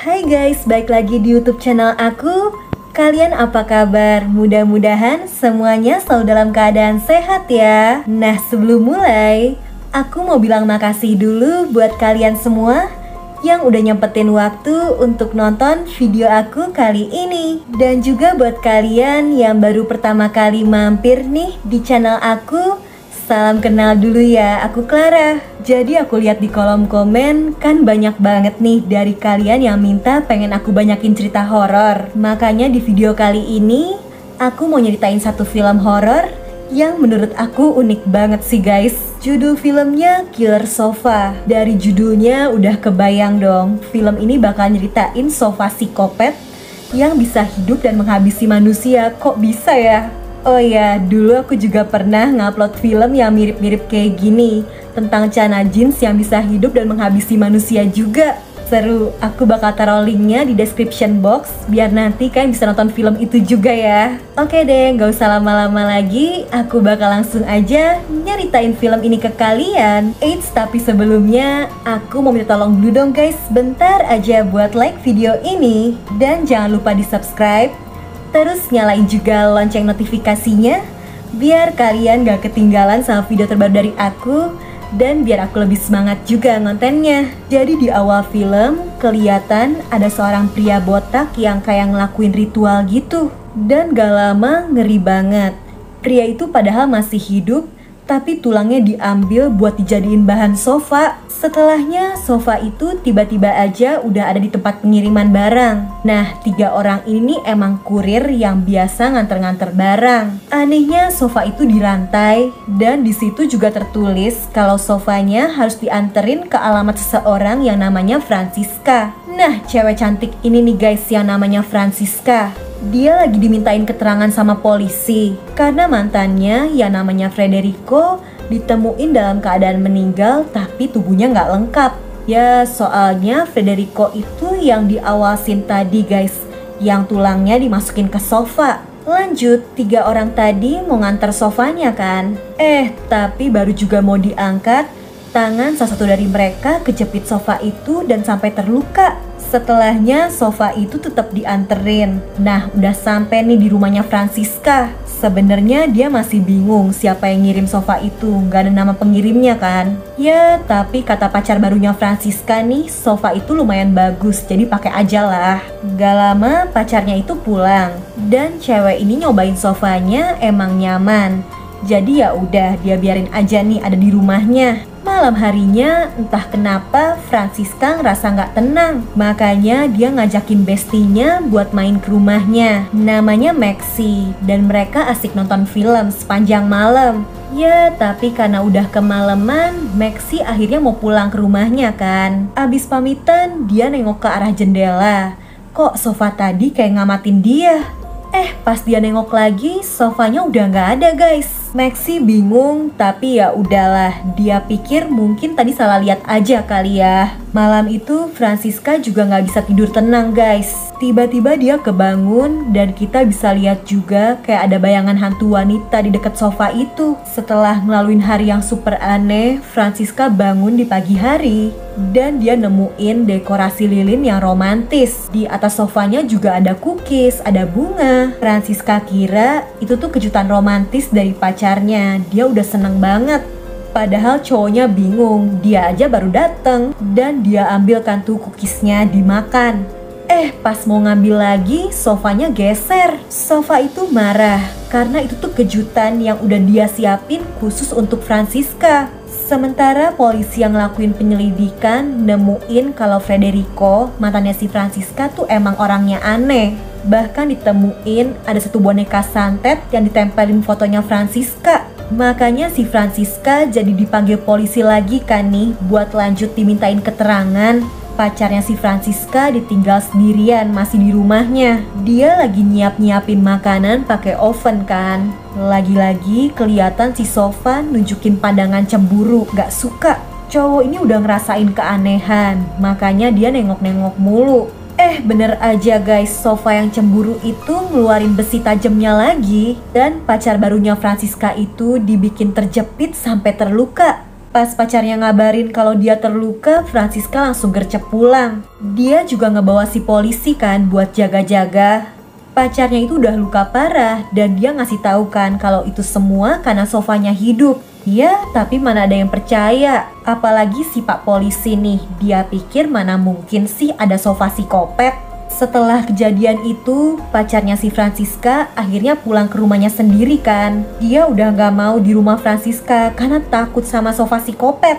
Hai guys, balik lagi di YouTube channel aku. Kalian apa kabar? Mudah-mudahan semuanya selalu dalam keadaan sehat ya. Nah, sebelum mulai, aku mau bilang makasih dulu buat kalian semua yang udah nyempetin waktu untuk nonton video aku kali ini. Dan juga buat kalian yang baru pertama kali mampir nih di channel aku, salam kenal dulu ya, aku Clara. Jadi aku lihat di kolom komen kan banyak banget nih dari kalian yang minta pengen aku banyakin cerita horor. Makanya di video kali ini aku mau nyeritain satu film horor yang menurut aku unik banget sih guys. Judul filmnya Killer Sofa. Dari judulnya udah kebayang dong, film ini bakal nyeritain sofa psikopat yang bisa hidup dan menghabisi manusia. Kok bisa ya? Oh ya, dulu aku juga pernah ngupload film yang mirip-mirip kayak gini, tentang Chana Jeans yang bisa hidup dan menghabisi manusia juga. Seru, aku bakal taruh linknya di description box biar nanti kalian bisa nonton film itu juga ya. Oke deh, gak usah lama-lama lagi, aku bakal langsung aja nyeritain film ini ke kalian. Eits, tapi sebelumnya aku mau minta tolong dulu dong guys, bentar aja buat like video ini. Dan jangan lupa di subscribe, terus nyalain juga lonceng notifikasinya biar kalian gak ketinggalan sama video terbaru dari aku, dan biar aku lebih semangat juga ngontennya. Jadi di awal film kelihatan ada seorang pria botak yang kayak ngelakuin ritual gitu, dan gak lama ngeri banget. Pria itu padahal masih hidup, tapi tulangnya diambil buat dijadiin bahan sofa. Setelahnya sofa itu tiba-tiba aja udah ada di tempat pengiriman barang. Nah, 3 orang ini emang kurir yang biasa nganter-nganter barang. Anehnya sofa itu di lantai, dan di situ juga tertulis kalau sofanya harus dianterin ke alamat seseorang yang namanya Francisca. Nah, cewek cantik ini nih guys yang namanya Francisca, dia lagi dimintain keterangan sama polisi karena mantannya yang namanya Federico ditemuin dalam keadaan meninggal tapi tubuhnya nggak lengkap. Ya soalnya Federico itu yang diawasin tadi guys, yang tulangnya dimasukin ke sofa. Lanjut, 3 orang tadi mau nganter sofanya kan. Tapi baru juga mau diangkat, tangan salah satu dari mereka kejepit sofa itu dan sampai terluka. Setelahnya sofa itu tetap dianterin. Nah, udah sampai nih di rumahnya Francisca. Sebenarnya dia masih bingung siapa yang ngirim sofa itu, nggak ada nama pengirimnya kan. Ya, tapi kata pacar barunya Francisca nih, sofa itu lumayan bagus, jadi pakai aja lah. Gak lama pacarnya itu pulang, dan cewek ini nyobain sofanya emang nyaman. Jadi ya udah dia biarin aja nih ada di rumahnya. Malam harinya entah kenapa Francisca ngerasa nggak tenang, makanya dia ngajakin bestinya buat main ke rumahnya. Namanya Maxi, dan mereka asik nonton film sepanjang malam. Ya, tapi karena udah kemalaman, Maxi akhirnya mau pulang ke rumahnya kan. Abis pamitan, dia nengok ke arah jendela. Kok sofa tadi kayak ngamatin dia? Pas dia nengok lagi, sofanya udah nggak ada guys. Maxi bingung, tapi ya udahlah, dia pikir mungkin tadi salah lihat aja kali ya. Malam itu Francisca juga nggak bisa tidur tenang guys. Tiba-tiba dia kebangun dan kita bisa lihat juga kayak ada bayangan hantu wanita di dekat sofa itu. Setelah ngelaluin hari yang super aneh, Francisca bangun di pagi hari dan dia nemuin dekorasi lilin yang romantis. Di atas sofanya juga ada cookies, ada bunga. Francisca kira itu tuh kejutan romantis dari pacarnya. Dia udah seneng banget. Padahal cowoknya bingung, dia aja baru dateng dan dia ambilkan tuh cookiesnya dimakan. Pas mau ngambil lagi, sofanya geser. Sofa itu marah karena itu tuh kejutan yang udah dia siapin khusus untuk Francisca. Sementara polisi yang ngelakuin penyelidikan nemuin kalau Federico, mantannya si Francisca tuh emang orangnya aneh. Bahkan ditemuin ada satu boneka santet yang ditempelin fotonya Francisca. Makanya si Francisca jadi dipanggil polisi lagi kan nih buat lanjut dimintain keterangan. Pacarnya si Francisca ditinggal sendirian masih di rumahnya. Dia lagi nyiapin makanan pakai oven kan. Lagi-lagi kelihatan si sofa nunjukin pandangan cemburu, gak suka. Cowok ini udah ngerasain keanehan, makanya dia nengok-nengok mulu. Bener aja guys, sofa yang cemburu itu ngeluarin besi tajamnya lagi. Dan pacar barunya Francisca itu dibikin terjepit sampai terluka. Pas pacarnya ngabarin kalau dia terluka, Francisca langsung gercep pulang. Dia juga ngebawa si polisi kan buat jaga-jaga. Pacarnya itu udah luka parah dan dia ngasih tahu kan kalau itu semua karena Sofanya hidup. Ya, tapi mana ada yang percaya. Apalagi si Pak Polisi nih, dia pikir mana mungkin sih ada Sofa psikopat. Setelah kejadian itu, pacarnya si Francisca akhirnya pulang ke rumahnya sendiri kan. Dia udah gak mau di rumah Francisca karena takut sama Sofa psikopat.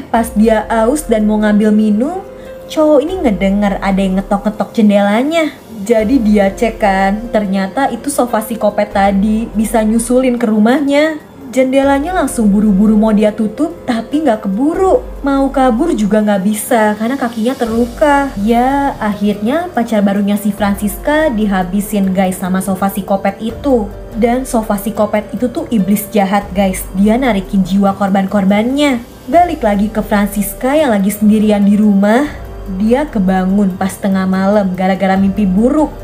Pas dia aus dan mau ngambil minum, cowok ini ngedenger ada yang ngetok-ngetok jendelanya. Jadi dia cek kan, ternyata itu Sofa psikopat tadi bisa nyusulin ke rumahnya. Jendelanya langsung buru-buru mau dia tutup, tapi nggak keburu. Mau kabur juga nggak bisa karena kakinya terluka. Ya, akhirnya pacar barunya si Francisca dihabisin guys sama Sofa psikopat itu. Dan Sofa psikopat itu tuh iblis jahat guys. Dia narikin jiwa korban-korbannya. Balik lagi ke Francisca yang lagi sendirian di rumah. Dia kebangun pas tengah malam gara-gara mimpi buruk.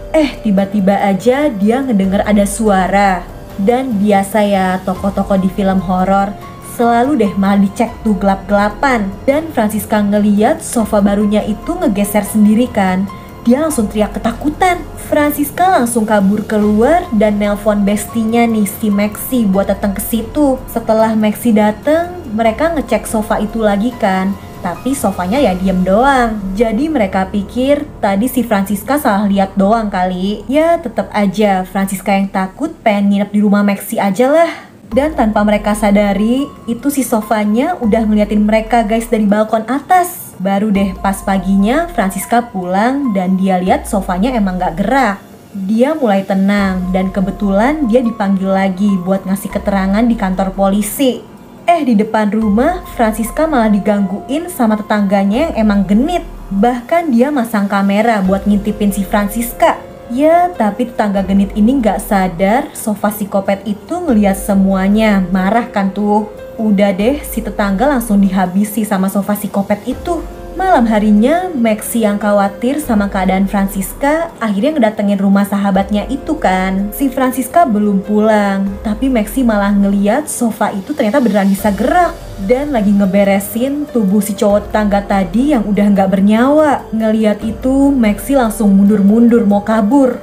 Tiba-tiba aja dia ngedenger ada suara. Dan biasa ya, tokoh-tokoh di film horor selalu deh malah dicek tuh gelap-gelapan. Dan Francisca ngeliat sofa barunya itu ngegeser sendiri kan. Dia langsung teriak ketakutan. Francisca langsung kabur keluar dan nelpon bestinya nih si Maxi buat datang ke situ. Setelah Maxi datang, mereka ngecek sofa itu lagi kan. Tapi sofanya ya diem doang. Jadi mereka pikir tadi si Francisca salah lihat doang kali. Ya tetap aja Francisca yang takut pengen nginep di rumah Maxi aja lah. Dan tanpa mereka sadari, itu si sofanya udah ngeliatin mereka guys dari balkon atas. Baru deh pas paginya Francisca pulang dan dia lihat sofanya emang gak gerak. Dia mulai tenang dan kebetulan dia dipanggil lagi buat ngasih keterangan di kantor polisi. Di depan rumah, Francisca malah digangguin sama tetangganya yang emang genit. Bahkan dia masang kamera buat ngintipin si Francisca. Ya, tapi tetangga genit ini gak sadar Sofa psikopat itu ngeliat semuanya. Marah kan tuh. Udah deh, si tetangga langsung dihabisi sama Sofa psikopat itu. Malam harinya, Maxi yang khawatir sama keadaan Francisca akhirnya ngedatengin rumah sahabatnya itu kan. Si Francisca belum pulang, tapi Maxi malah ngeliat sofa itu ternyata beneran bisa gerak. Dan lagi ngeberesin tubuh si cowok tetangga tadi yang udah nggak bernyawa. Ngeliat itu, Maxi langsung mundur-mundur mau kabur.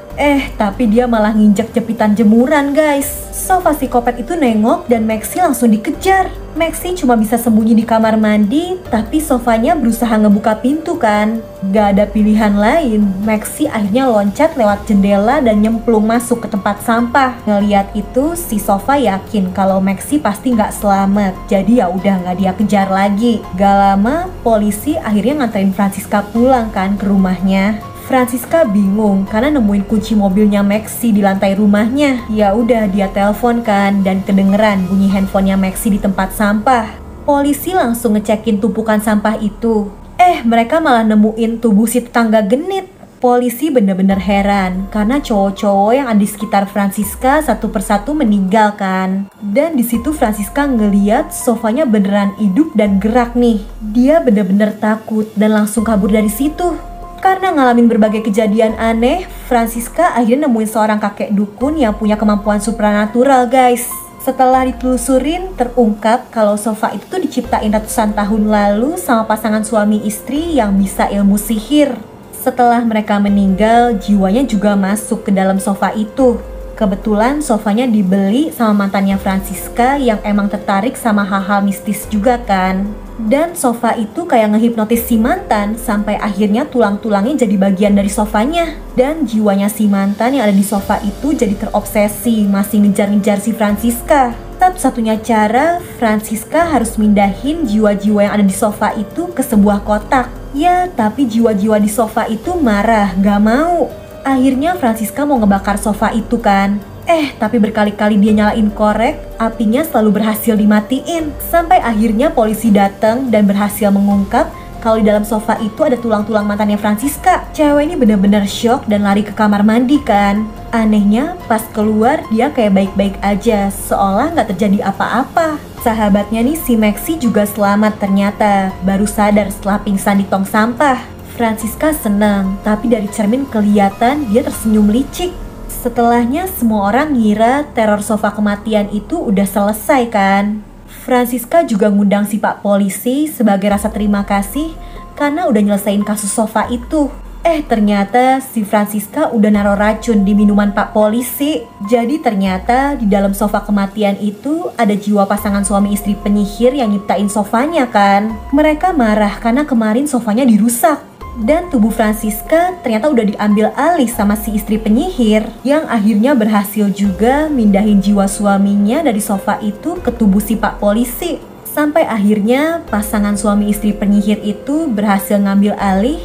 Tapi dia malah nginjek jepitan jemuran guys. Sofa psikopat itu nengok dan Maxi langsung dikejar. Maxi cuma bisa sembunyi di kamar mandi, tapi sofanya berusaha ngebuka pintu kan. Gak ada pilihan lain, Maxi akhirnya loncat lewat jendela dan nyemplung masuk ke tempat sampah. Ngeliat itu, si Sofa yakin kalau Maxi pasti gak selamat. Jadi ya udah gak dia kejar lagi. Gak lama, polisi akhirnya nganterin Francisca pulang kan ke rumahnya. Francisca bingung karena nemuin kunci mobilnya Maxi di lantai rumahnya. Ya udah dia telepon kan dan kedengeran bunyi handphonenya Maxi di tempat sampah. Polisi langsung ngecekin tumpukan sampah itu. Mereka malah nemuin tubuh si tetangga genit. Polisi bener-bener heran karena cowok-cowok yang ada di sekitar Francisca satu persatu meninggal kan. Dan di situ Francisca ngeliat sofanya beneran hidup dan gerak nih. Dia bener-bener takut dan langsung kabur dari situ. Karena ngalamin berbagai kejadian aneh, Francisca akhirnya nemuin seorang kakek dukun yang punya kemampuan supranatural guys. Setelah ditelusurin, terungkap kalau sofa itu tuh diciptain ratusan tahun lalu sama pasangan suami istri yang bisa ilmu sihir. Setelah mereka meninggal, jiwanya juga masuk ke dalam sofa itu. Kebetulan sofanya dibeli sama mantannya Francisca yang emang tertarik sama hal-hal mistis juga kan. Dan sofa itu kayak ngehipnotis si mantan sampai akhirnya tulang-tulangnya jadi bagian dari sofanya. Dan jiwanya si mantan yang ada di sofa itu jadi terobsesi masih ngejar-ngejar si Francisca. Satu-satunya cara, Francisca harus mindahin jiwa-jiwa yang ada di sofa itu ke sebuah kotak. Ya, tapi jiwa-jiwa di sofa itu marah, gak mau. Akhirnya Francisca mau ngebakar sofa itu kan. Tapi berkali-kali dia nyalain korek, apinya selalu berhasil dimatiin. Sampai akhirnya polisi datang dan berhasil mengungkap kalau di dalam sofa itu ada tulang-tulang mantannya Francisca. Cewek ini bener-bener shock dan lari ke kamar mandi kan. Anehnya pas keluar dia kayak baik-baik aja, seolah nggak terjadi apa-apa. Sahabatnya nih si Maxi juga selamat ternyata, baru sadar setelah pingsan di tong sampah. Francisca senang, tapi dari cermin kelihatan dia tersenyum licik. Setelahnya semua orang ngira teror sofa kematian itu udah selesai kan. Francisca juga ngundang si Pak Polisi sebagai rasa terima kasih karena udah nyelesain kasus sofa itu. Ternyata si Francisca udah naruh racun di minuman Pak Polisi. Jadi ternyata di dalam sofa kematian itu ada jiwa pasangan suami istri penyihir yang nyiptain sofanya kan. Mereka marah karena kemarin sofanya dirusak. Dan tubuh Francisca ternyata udah diambil alih sama si istri penyihir, yang akhirnya berhasil juga mindahin jiwa suaminya dari sofa itu ke tubuh si Pak Polisi. Sampai akhirnya pasangan suami istri penyihir itu berhasil ngambil alih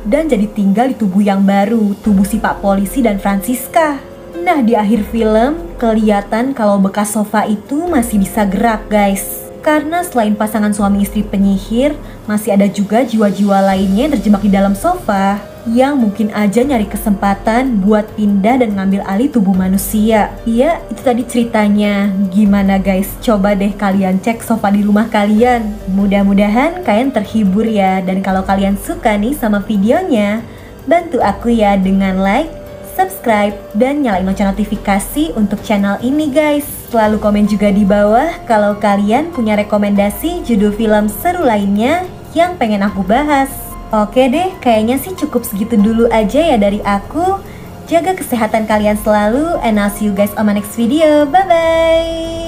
dan jadi tinggal di tubuh yang baru, tubuh si Pak Polisi dan Francisca. Nah, di akhir film kelihatan kalau bekas sofa itu masih bisa gerak guys. Karena selain pasangan suami istri penyihir, masih ada juga jiwa-jiwa lainnya yang terjebak di dalam sofa yang mungkin aja nyari kesempatan buat pindah dan ngambil alih tubuh manusia. Ya, itu tadi ceritanya. Gimana guys? Coba deh kalian cek sofa di rumah kalian. Mudah-mudahan kalian terhibur ya. Dan kalau kalian suka nih sama videonya, bantu aku ya dengan like, subscribe, dan nyalain lonceng notifikasi untuk channel ini guys. Selalu komen juga di bawah kalau kalian punya rekomendasi judul film seru lainnya yang pengen aku bahas. Oke deh, kayaknya sih cukup segitu dulu aja ya dari aku. Jaga kesehatan kalian selalu, and I'll see you guys on my next video. Bye-bye!